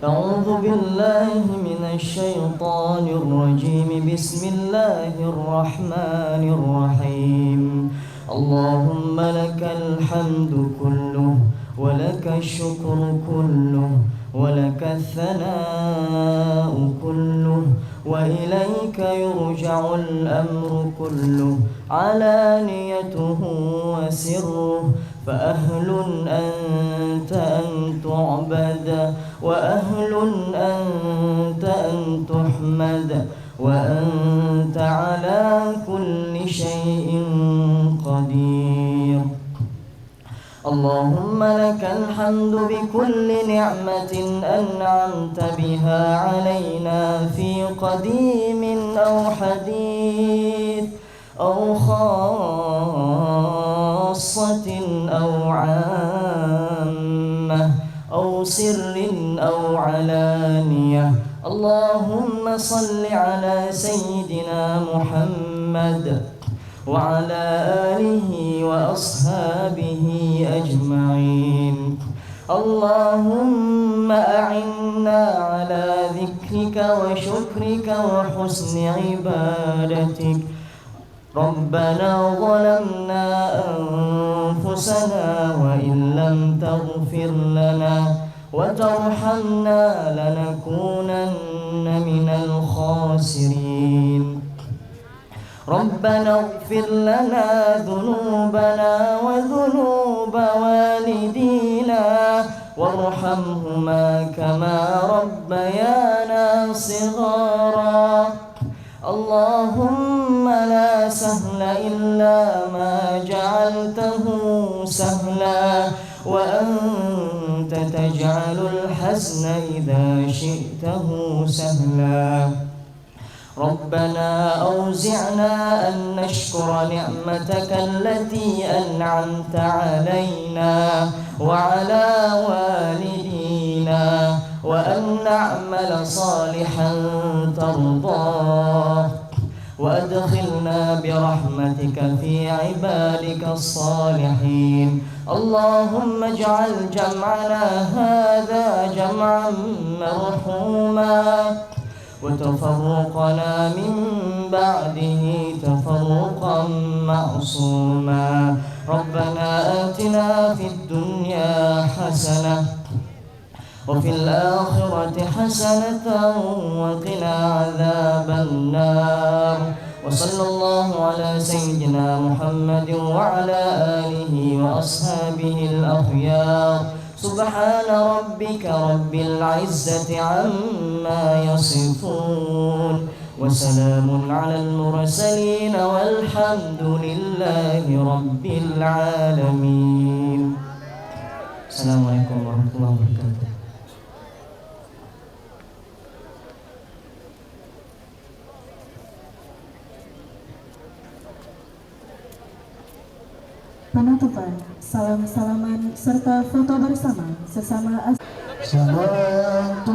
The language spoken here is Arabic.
أعوذ بالله من الشيطان الرجيم. بسم الله الرحمن الرحيم. اللهم لك الحمد كله ولك الشكر كله ولك الثناء كله وإليك يرجع الأمر كله علانيته وسره. فأهل أنت أن تعبد وأهل أنت أن تحمد وأنت على كل شيء قدير. اللهم لك الحمد بكل نعمة أنعمت بها علينا في قديم أو حديث أو خاصة أو عامة أو سر أو علانية. اللهم صل على سيدنا محمد وعلى آله وأصحابه أجمعين. اللهم أعنا على ذكرك وشكرك وحسن عبادتك. ربنا ظلمنا أنفسنا وإن لم تغفر لنا وترحمنا لنكونن من الخاسرين. ربنا اغفر لنا ذنوبنا وذنوب والدينا وارحمهما كما ربيانا صغارا. اللهم لا سهل إلا ما جعلته سهلا وأنت تجعل الحزن إذا شئته سهلا. ربنا أوزعنا أن نشكر نعمتك التي أنعمت علينا وعلى والدينا وأن نعمل صالحا ترضاه وأدخلنا برحمتك في عبادك الصالحين. اللهم اجعل جمعنا هذا جمعا مرحوما وتفرقنا من بعده تفرقا معصوما. ربنا آتنا في الدنيا حسنة وفي الآخرة حسنة وقنا عذاب النار. وصلى الله على سيدنا محمد وعلى آله وأصحابه الأخيار. سبحان ربك رب العزة عما يصفون وسلام على المرسلين والحمد لله رب العالمين. السلام عليكم ورحمة الله وبركاته. Penutupan, salam-salaman serta foto bersama sesama Salatu